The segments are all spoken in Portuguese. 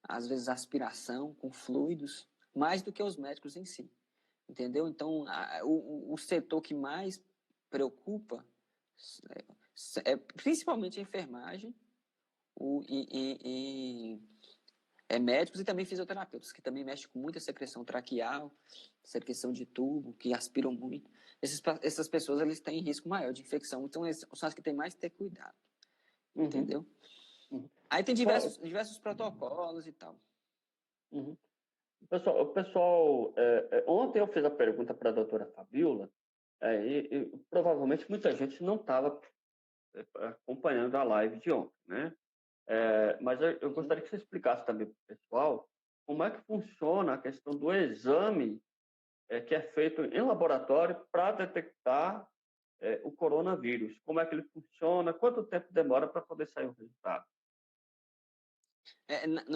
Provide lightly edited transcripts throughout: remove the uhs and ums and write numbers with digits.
às vezes aspiração com fluidos, mais do que os médicos em si, entendeu? Então, o setor que mais preocupa principalmente a enfermagem médicos e também fisioterapeutas, que também mexem com muita secreção traqueal, secreção de tubo, que aspiram muito. Essas pessoas, eles têm risco maior de infecção, então são as que têm mais que ter cuidado, entendeu? Aí tem diversos protocolos e tal. O pessoal ontem eu fiz a pergunta para a doutora Fabiola, e provavelmente muita gente não estava acompanhando a live de ontem, né? Mas eu gostaria que você explicasse também para o pessoal como é que funciona a questão do exame que é feito em laboratório para detectar o coronavírus. Como é que ele funciona, quanto tempo demora para poder sair o resultado?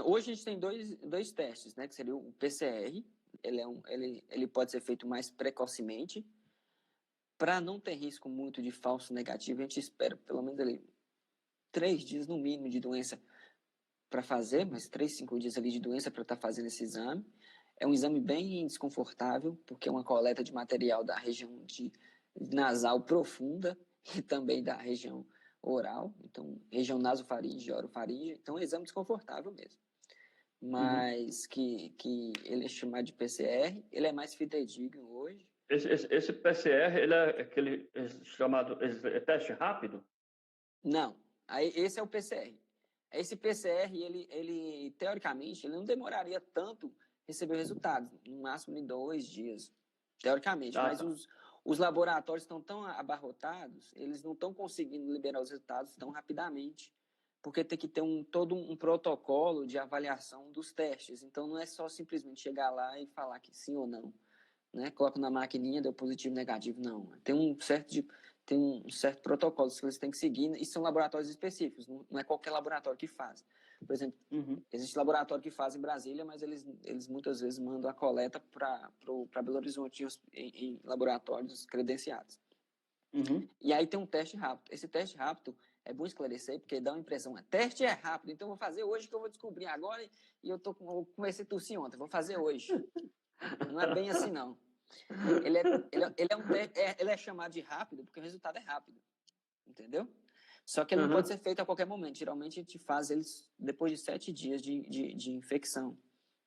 Hoje a gente tem dois testes, né? Que seria o PCR, ele pode ser feito mais precocemente, para não ter risco muito de falso negativo. A gente espera pelo menos ali 3 dias no mínimo de doença para fazer, mas 3, 5 dias ali de doença para estar fazendo esse exame. É um exame bem desconfortável, porque é uma coleta de material da região nasal profunda e também da região oral, então região nasofaringe e orofaringe, então é um exame desconfortável mesmo. Mas que ele é chamado de PCR, ele é mais fidedigno hoje. Esse PCR, ele é aquele chamado teste rápido? Não, esse é o PCR. Esse PCR, ele teoricamente, ele não demoraria tanto receber o resultado, no máximo em 2 dias, teoricamente. Mas tá. os laboratórios estão tão abarrotados, eles não estão conseguindo liberar os resultados tão rapidamente, porque tem que ter todo um protocolo de avaliação dos testes. Então, não é só simplesmente chegar lá e falar que sim ou não, né? Coloca na maquininha, deu positivo, negativo, não. Tem um certo protocolo que eles têm que seguir, e são laboratórios específicos, não é qualquer laboratório que faz. Por exemplo, existe laboratório que faz em Brasília, mas eles muitas vezes mandam a coleta para Belo Horizonte em laboratórios credenciados. E aí tem um teste rápido. Esse teste rápido é bom esclarecer, porque dá uma impressão, teste é rápido, então eu vou fazer hoje que eu vou descobrir agora, e eu comecei a tossir ontem, vou fazer hoje. Não é bem assim, não. Ele é chamado de rápido porque o resultado é rápido, entendeu? Só que ele não pode ser feito a qualquer momento. Geralmente a gente faz eles depois de 7 dias de infecção,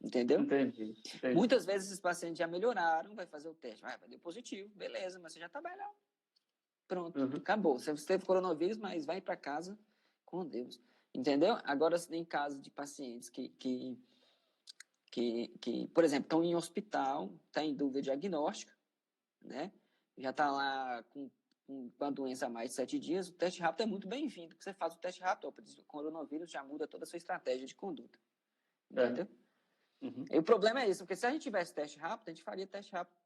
entendeu? Entendi. Muitas vezes esses pacientes já melhoraram, vai fazer o teste, vai dar positivo, beleza, mas você já está melhor. Pronto, acabou. Você teve coronavírus, mas vai para casa com Deus, entendeu? Agora, se tem casos de pacientes que por exemplo, estão em hospital, está em dúvida diagnóstica, né? Já está lá com a doença há mais de 7 dias, o teste rápido é muito bem-vindo, porque você faz o teste rápido, o coronavírus já muda toda a sua estratégia de conduta, entendeu? E o problema é isso, porque se a gente tivesse teste rápido, a gente faria teste rápido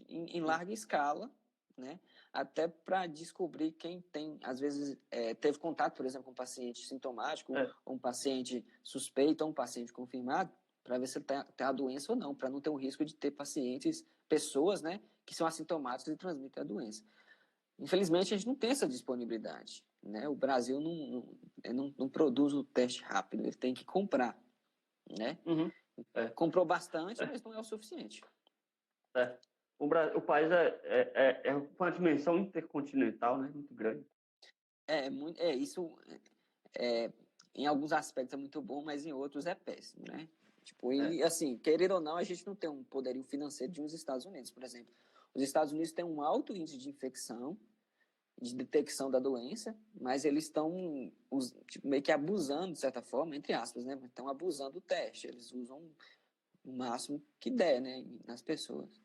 em larga escala, né? Até para descobrir quem tem, às vezes, teve contato, por exemplo, com um paciente sintomático, ou um paciente suspeito, ou um paciente confirmado, para ver se ele tem a doença ou não, para não ter o risco de ter pessoas, né, que são assintomáticas e transmitem a doença. Infelizmente, a gente não tem essa disponibilidade, né? O Brasil não produz o teste rápido, ele tem que comprar, né? Comprou bastante, mas não é o suficiente. O país é uma dimensão intercontinental, né? Muito grande. Isso em alguns aspectos é muito bom, mas em outros é péssimo, né? Tipo, e assim, querer ou não, a gente não tem um poderio financeiro de uns Estados Unidos, por exemplo. Os Estados Unidos têm um alto índice de infecção, de detecção da doença, mas eles estão meio que abusando, de certa forma, entre aspas, né? Estão abusando do teste. Eles usam o máximo que der, né? Nas pessoas.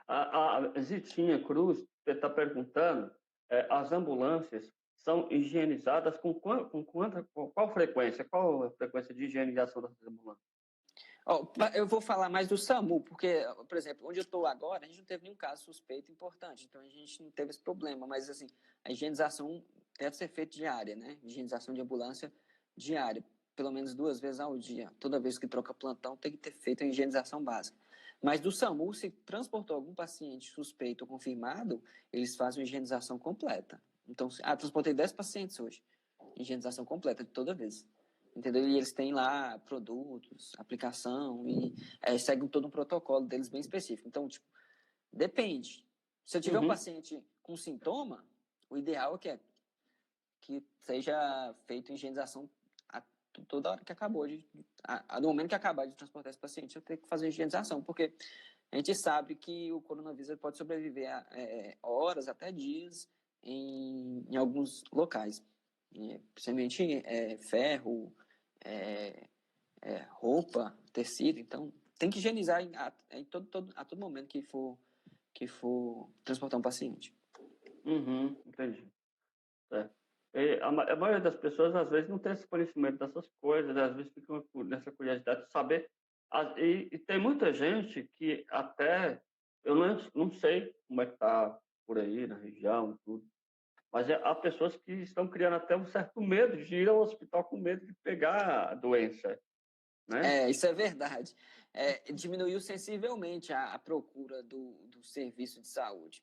A Zitinha Cruz está perguntando, as ambulâncias são higienizadas com qual frequência? Qual a frequência de higienização das ambulâncias? Eu vou falar mais do SAMU, porque, por exemplo, onde eu estou agora, a gente não teve nenhum caso suspeito importante, então a gente não teve esse problema, mas assim, a higienização deve ser feita diária, né? Higienização de ambulância diária, pelo menos 2 vezes ao dia. Toda vez que troca plantão, tem que ter feito a higienização básica. Mas do SAMU, se transportou algum paciente suspeito ou confirmado, eles fazem a higienização completa. Então, transportei 10 pacientes hoje. Higienização completa, de toda vez. entendeu? E eles têm lá produtos, aplicação, e seguem todo um protocolo deles bem específico. Então, tipo, depende. Se eu tiver um paciente com sintoma, o ideal é que seja feita higienização toda hora que acabou no momento que acabar de transportar esse paciente, eu tenho que fazer higienização, porque a gente sabe que o coronavírus pode sobreviver a horas, até dias, em alguns locais. Principalmente ferro, roupa, tecido. Então, tem que higienizar a todo momento que for transportar um paciente. Entendi. A maioria das pessoas, às vezes, não tem esse conhecimento dessas coisas, às vezes ficam nessa curiosidade de saber. E tem muita gente que até, eu não sei como é que está por aí, na região, tudo, mas há pessoas que estão criando até um certo medo de ir ao hospital com medo de pegar a doença, né? Isso é verdade. Diminuiu sensivelmente a procura do serviço de saúde.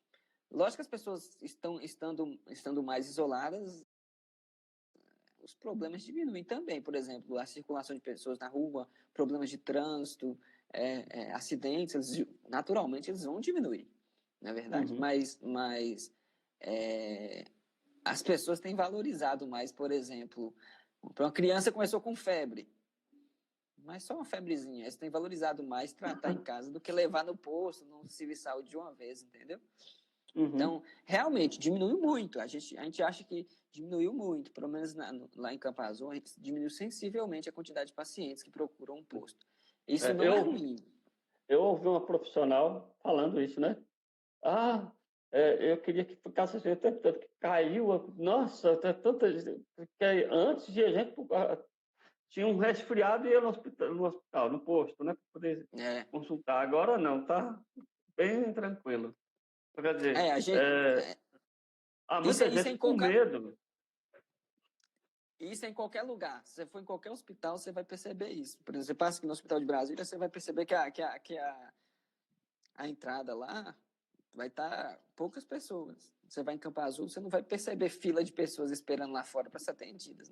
Lógico que as pessoas estando mais isoladas, os problemas diminuem também. Por exemplo, a circulação de pessoas na rua, problemas de trânsito, acidentes, naturalmente eles vão diminuir, não é verdade? Mas as pessoas têm valorizado mais, por exemplo, uma criança começou com febre, mas só uma febrezinha. Eles têm valorizado mais tratar em casa do que levar no posto, no serviço de saúde de uma vez, entendeu? Então, realmente, diminuiu muito. A gente acha que diminuiu muito, pelo menos lá em Campo Azul, diminuiu sensivelmente a quantidade de pacientes que procuram um posto. Isso não é ruim. Eu ouvi uma profissional falando isso, né? Eu queria que ficasse assim o tempo todo, que caiu. Nossa, tanta gente. Antes de a gente tinha um resfriado e ia no hospital, no posto, né? Para poder consultar. Agora não, tá bem tranquilo. Quer dizer, há muita gente com medo. Isso é em qualquer lugar. Se você for em qualquer hospital, você vai perceber isso. Por exemplo, você passa aqui no Hospital de Brasília, você vai perceber que a entrada lá vai estar poucas pessoas. Você vai em Campo Azul, você não vai perceber fila de pessoas esperando lá fora para ser atendidas.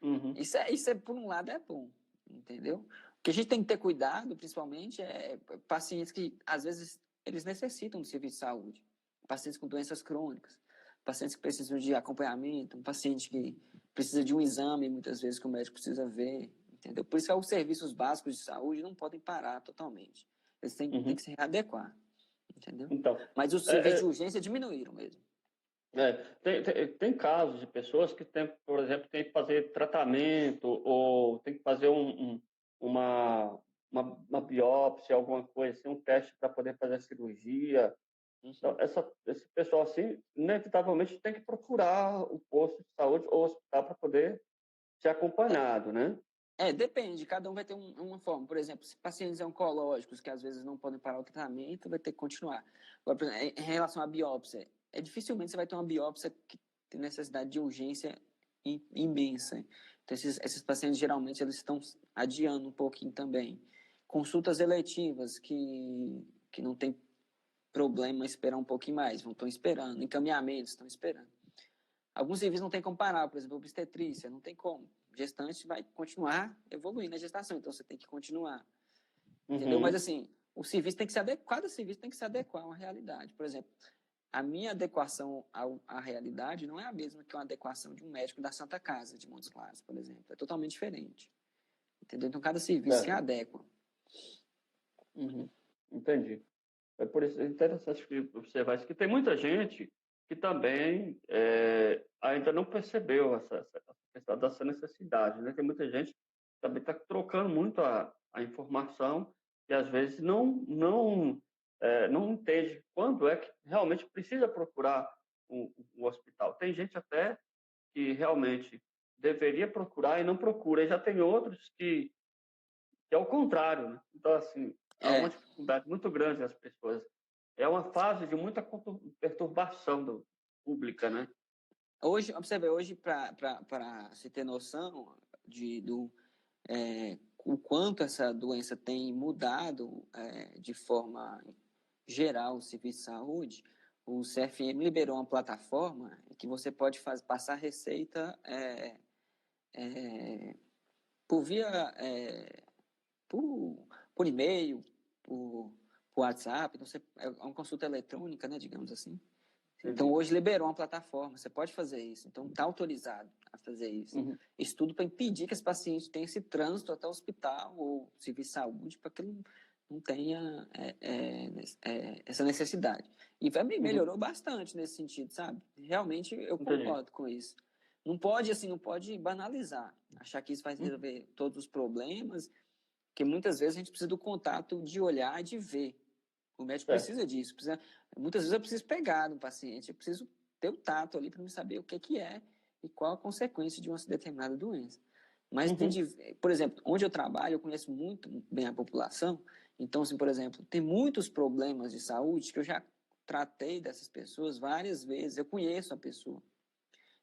Não. Isso por um lado, é bom, entendeu? O que a gente tem que ter cuidado, principalmente, é pacientes que, às vezes, eles necessitam de serviço de saúde. Pacientes com doenças crônicas, pacientes que precisam de acompanhamento, um paciente que precisa de um exame, muitas vezes, que o médico precisa ver, entendeu? Por isso que os serviços básicos de saúde não podem parar totalmente. Eles têm que se readequar, entendeu? Então, mas os serviços de urgência diminuíram mesmo. Tem casos de pessoas que tem, por exemplo, tem que fazer tratamento ou tem que fazer uma biópsia, alguma coisa assim, um teste para poder fazer a cirurgia. Então, esse pessoal, assim, inevitavelmente tem que procurar o posto de saúde ou hospital para poder ser acompanhado, né? Depende, cada um vai ter uma forma. Por exemplo, se pacientes oncológicos que às vezes não podem parar o tratamento, vai ter que continuar. Agora, por exemplo, em relação à biópsia, dificilmente você vai ter uma biópsia que tem necessidade de urgência imensa. Então, esses pacientes, geralmente, eles estão adiando um pouquinho também. Consultas eletivas que não tem problema esperar um pouquinho mais, estão esperando. Encaminhamentos, estão esperando. Alguns serviços não tem como parar, por exemplo, obstetrícia, não tem como. Gestante vai continuar evoluindo a gestação, então você tem que continuar. Entendeu? Mas, assim, o serviço tem que se adequar, cada serviço tem que se adequar a uma realidade. Por exemplo, a minha adequação à realidade não é a mesma que uma adequação de um médico da Santa Casa de Montes Claros, por exemplo. É totalmente diferente. Entendeu? Então, cada serviço se adequa. Entendi. É por isso interessante observar isso, que tem muita gente que também ainda não percebeu essa questão dessa necessidade, né? Tem muita gente que também está trocando muito a informação e às vezes não entende quando é que realmente precisa procurar um hospital. Tem gente até que realmente deveria procurar e não procura, e já tem outros que é o contrário, né? Então, assim, há uma dificuldade muito grande das pessoas. É uma fase de muita perturbação pública, né? Hoje, observe, hoje, para se ter noção o quanto essa doença tem mudado de forma geral o serviço de saúde, o CFM liberou uma plataforma em que você pode passar receita por via, por e-mail, por WhatsApp, então é uma consulta eletrônica, né, digamos assim. Então, hoje liberou uma plataforma, você pode fazer isso. Então, está autorizado a fazer isso. Uhum. Isso tudo para impedir que esse paciente tenha esse trânsito até o hospital ou serviço de saúde, para que ele não tenha essa necessidade. E melhorou bastante nesse sentido, sabe? Realmente, eu concordo com isso. Não pode, assim, não pode banalizar, achar que isso vai resolver todos os problemas, porque muitas vezes a gente precisa do contato de olhar e de ver. O médico precisa disso. Muitas vezes eu preciso pegar no paciente, eu preciso ter o tato ali para me saber o que é e qual a consequência de uma determinada doença. Mas, por exemplo, onde eu trabalho, eu conheço muito bem a população. Então, assim, por exemplo, tem muitos problemas de saúde que eu já tratei dessas pessoas várias vezes. Eu conheço a pessoa.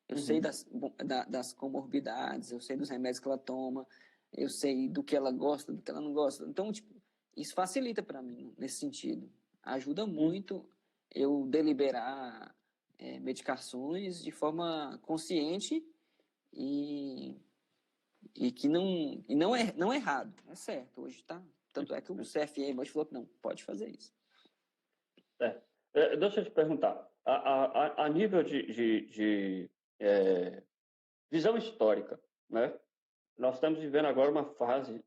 Eu sei das comorbidades, eu sei dos remédios que ela toma, eu sei do que ela gosta, do que ela não gosta. Então, tipo, isso facilita para mim nesse sentido. Ajuda muito eu deliberar medicações de forma consciente e que não é errado, é certo. Hoje tá. Tanto é que o CFM hoje falou que não, pode fazer isso. Deixa eu te perguntar, a nível de visão histórica, né? Nós estamos vivendo agora uma fase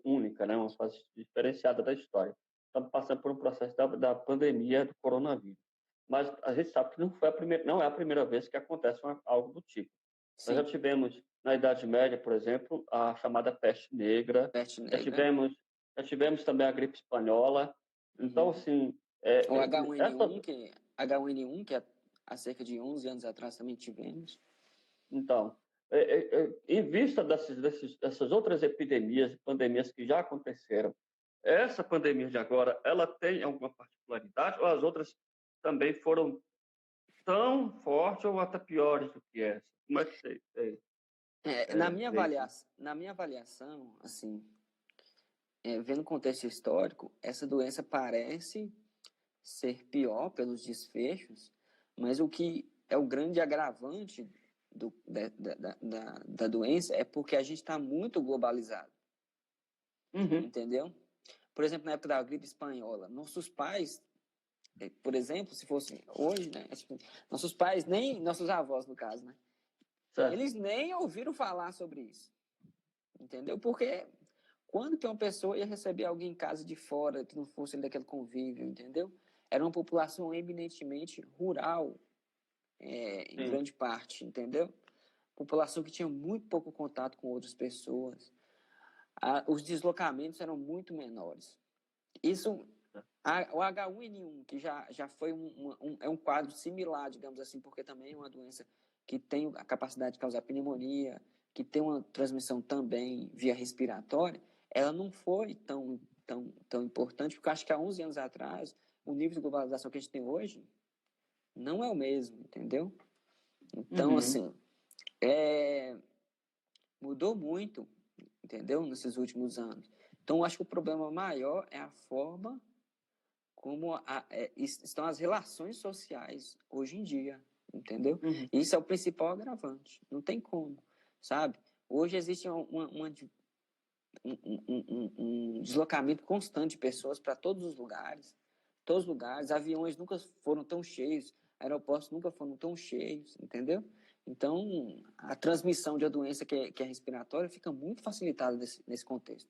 única, né? Uma fase diferenciada da história. Estamos passando por um processo da pandemia do coronavírus. Mas a gente sabe que não é a primeira vez que acontece algo do tipo. Sim. Nós já tivemos, na Idade Média, por exemplo, a chamada peste negra. Já tivemos também a gripe espanhola. Então, assim... O H1N1, que há cerca de 11 anos atrás também tivemos. Então, em vista dessas outras epidemias e pandemias que já aconteceram, essa pandemia de agora, ela tem alguma particularidade ou as outras também foram tão fortes ou até piores do que essa? Como é que você... na minha avaliação, assim, vendo o contexto histórico, essa doença parece ser pior pelos desfechos, mas o que é o grande agravante da doença é porque a gente está muito globalizado. Entendeu? Por exemplo, na época da gripe espanhola, nossos pais, por exemplo, se fosse hoje, né? Nossos pais, nem nossos avós, no caso, né? Certo. Eles nem ouviram falar sobre isso. Entendeu? Porque quando que uma pessoa ia receber alguém em casa de fora que não fosse daquele convívio, entendeu? Era uma população eminentemente rural, em grande parte, entendeu? População que tinha muito pouco contato com outras pessoas. Os deslocamentos eram muito menores. Isso, o H1N1, que já foi um quadro similar, digamos assim, porque também é uma doença que tem a capacidade de causar pneumonia, que tem uma transmissão também via respiratória, ela não foi tão importante, porque eu acho que há 11 anos atrás, o nível de globalização que a gente tem hoje não é o mesmo, entendeu? Então, assim, mudou muito, entendeu? Nesses últimos anos. Então, eu acho que o problema maior é a forma como estão as relações sociais hoje em dia, entendeu? Isso é o principal agravante. Não tem como, sabe? Hoje existe um deslocamento constante de pessoas para todos os lugares. Todos os lugares. Aviões nunca foram tão cheios, aeroportos nunca foram tão cheios, entendeu? Então, a transmissão de uma doença que é respiratória fica muito facilitada nesse contexto.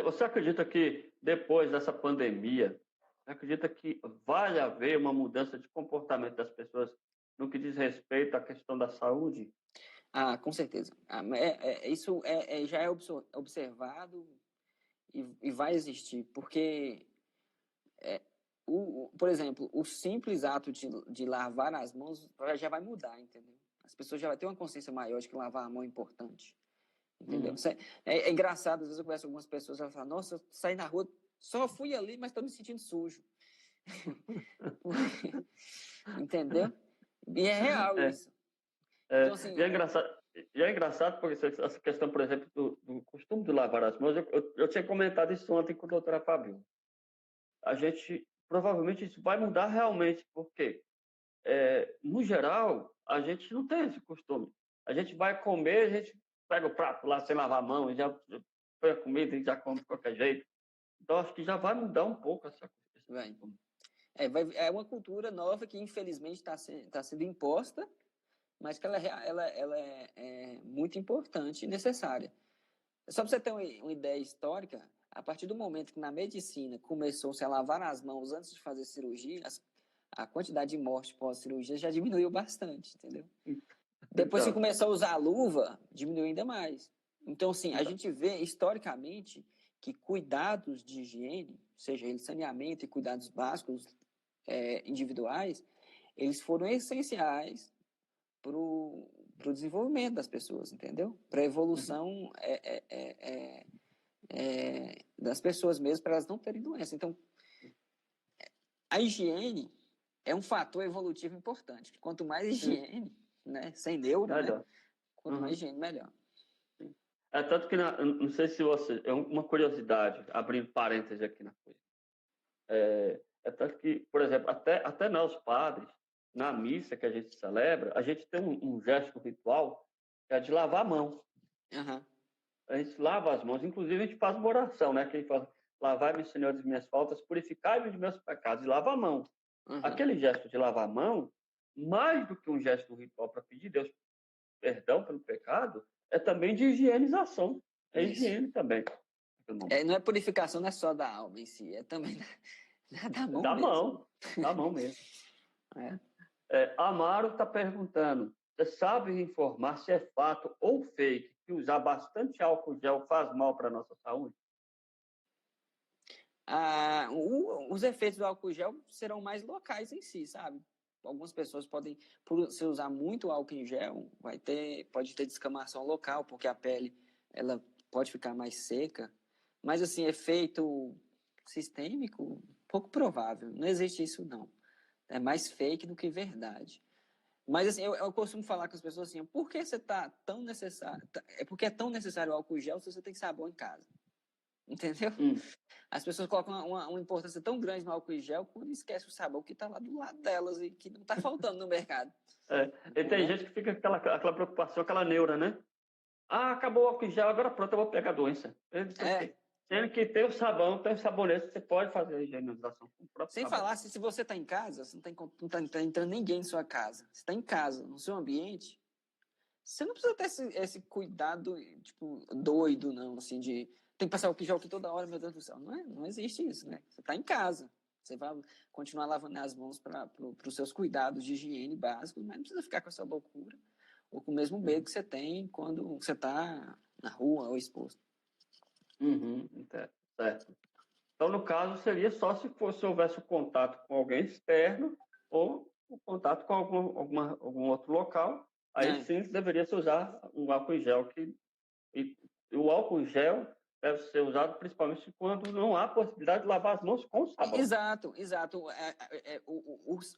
Você acredita que depois dessa pandemia, acredita que vai haver uma mudança de comportamento das pessoas no que diz respeito à questão da saúde? Com certeza. Isso já é observado e vai existir, porque, por exemplo, o simples ato de lavar as mãos já vai mudar, entendeu? As pessoas já vão ter uma consciência maior de que lavar a mão é importante, entendeu? É engraçado, às vezes eu converso com algumas pessoas, elas falam, nossa, eu saí na rua, só fui ali, mas estou me sentindo sujo. Entendeu? E é real isso. Então, assim, e é engraçado porque essa questão, por exemplo, do costume de lavar as mãos, eu tinha comentado isso ontem com a doutora Fabiola. Provavelmente isso vai mudar realmente, porque, no geral, a gente não tem esse costume. A gente vai comer, a gente pega o prato lá sem lavar a mão, já põe a comida e já come de qualquer jeito. Então, acho que já vai mudar um pouco essa coisa. É uma cultura nova que, infelizmente, está sendo imposta, mas que ela é muito importante e necessária. Só para você ter uma ideia histórica, a partir do momento que na medicina começou-se a lavar as mãos antes de fazer cirurgia, a quantidade de morte pós-cirurgia já diminuiu bastante, entendeu? Depois que começou a usar a luva, diminuiu ainda mais. Então, assim, a gente vê historicamente que cuidados de higiene, seja ele saneamento e cuidados básicos individuais, eles foram essenciais para o desenvolvimento das pessoas, entendeu? Para a evolução das pessoas mesmo, para elas não terem doença. Então, a higiene é um fator evolutivo importante. Quanto mais higiene, né, sem neuro, né, quanto mais higiene, melhor. Tanto que, não sei se você... É uma curiosidade, abrindo parênteses aqui na coisa. Tanto que, por exemplo, até nós padres, na missa que a gente celebra, a gente tem um gesto ritual que é de lavar a mão. A gente lava as mãos, inclusive a gente faz uma oração, né? Que a gente fala, lavai-me, Senhor, das minhas faltas, purificai-me dos meus pecados, e lava a mão. Aquele gesto de lavar a mão, mais do que um gesto ritual para pedir Deus perdão pelo pecado, é também de higienização. É higiene também. Não é purificação, não é só da alma em si, é também da mão mesmo. Da mão mesmo. Amaro está perguntando, você sabe informar se é fato ou fake que usar bastante álcool gel faz mal para a nossa saúde? Os efeitos do álcool gel serão mais locais em si, sabe? Algumas pessoas podem, por se usar muito álcool em gel, pode ter descamação local, porque a pele ela pode ficar mais seca. Mas, assim, efeito sistêmico, pouco provável. Não existe isso, não. É mais fake do que verdade. Mas, assim, eu costumo falar com as pessoas assim, por que você tá tão necessário... Porque é tão necessário o álcool gel se você tem sabão em casa. Entendeu? As pessoas colocam uma importância tão grande no álcool gel quando esquece o sabão que está lá do lado delas e que não está faltando no mercado. E tem gente que fica com aquela preocupação, aquela neura, né? Acabou o álcool gel, agora pronto, eu vou pegar a doença. Tendo que ter o sabão, tem o sabonete, você pode fazer a higienização com o próprio Sem sabão. falar, se você está em casa, você não está entrando ninguém em sua casa. Você está em casa, no seu ambiente, você não precisa ter esse cuidado, tipo, doido, não, assim, de tem que passar álcool gel aqui toda hora, meu Deus do céu. Não existe isso, né? Você está em casa. Você vai continuar lavando as mãos para os seus cuidados de higiene básicos, mas não precisa ficar com essa loucura ou com o mesmo medo que você tem quando você está na rua ou exposto. Certo. Então, no caso, seria só se houvesse o contato com alguém externo ou o contato com algum outro local. Aí sim deveria se usar um álcool em gel. E o álcool em gel deve ser usado principalmente quando não há possibilidade de lavar as mãos com sabão. Exato.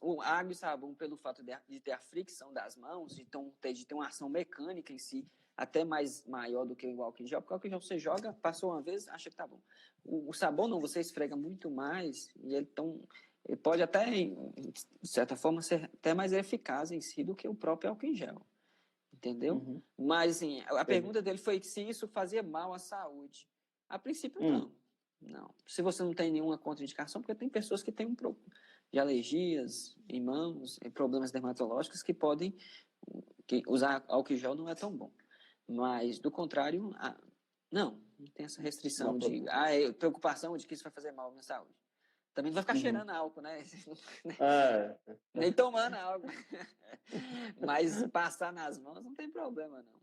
O água e sabão, pelo fato de ter a fricção das mãos, de ter uma ação mecânica em si, até maior do que o álcool em gel, porque o álcool em gel você joga, passou uma vez, acha que tá bom. O sabão não, você esfrega muito mais, e ele pode até, de certa forma, ser até mais eficaz em si do que o próprio álcool em gel. Entendeu? Mas, assim, a pergunta dele foi se isso fazia mal à saúde. A princípio, não. Se você não tem nenhuma contraindicação, porque tem pessoas que têm de alergias em mãos, problemas dermatológicos que podem... que usar álcool gel não é tão bom. Mas, do contrário, não tem essa restrição preocupação de que isso vai fazer mal à minha saúde. Também não vai ficar cheirando álcool, né? Nem tomando álcool. Mas passar nas mãos não tem problema, não.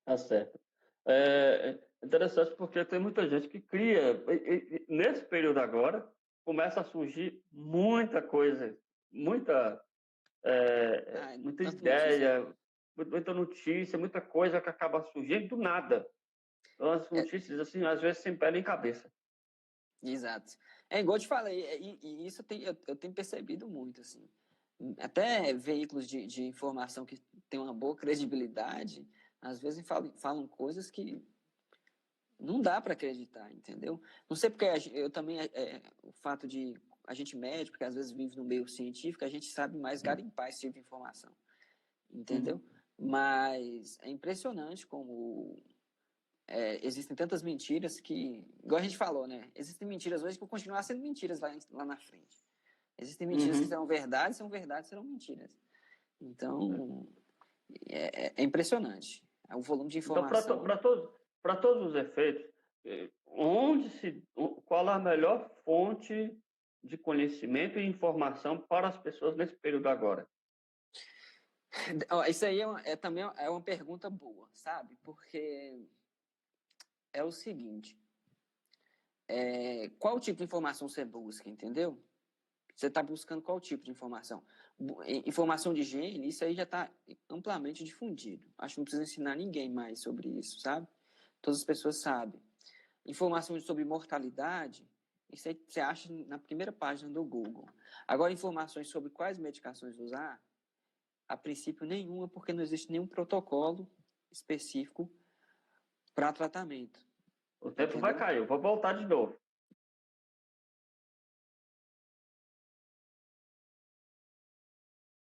Tá certo. É interessante porque tem muita gente que cria... nesse período agora, começa a surgir muita coisa, muita ideia, muita notícia, muita coisa que acaba surgindo do nada. Então, as notícias, assim, às vezes, sem pé nem cabeça. Exato. Igual eu te falei, e isso eu tenho percebido muito, assim. Até veículos de informação que têm uma boa credibilidade, às vezes falam coisas que não dá para acreditar, entendeu? Não sei porque eu também, o fato de a gente médico, porque às vezes vive no meio científico, a gente sabe mais garimpar esse tipo de informação, entendeu? Mas é impressionante como existem tantas mentiras que, igual a gente falou, né? Existem mentiras hoje que vão continuar sendo mentiras lá na frente. Existem mentiras que serão verdades serão mentiras. Então, é impressionante. O volume de informação. Então, para todos os efeitos, qual a melhor fonte de conhecimento e informação para as pessoas nesse período agora? Isso aí também é uma pergunta boa, sabe? Porque é o seguinte, qual tipo de informação você busca, entendeu? Você está buscando qual tipo de informação? Informação de higiene, isso aí já está amplamente difundido. Acho que não precisa ensinar ninguém mais sobre isso, sabe? Todas as pessoas sabem. Informação sobre mortalidade, isso aí você acha na primeira página do Google. Agora, informações sobre quais medicações usar, a princípio nenhuma, porque não existe nenhum protocolo específico para tratamento. O tempo vai cair, eu vou voltar de novo.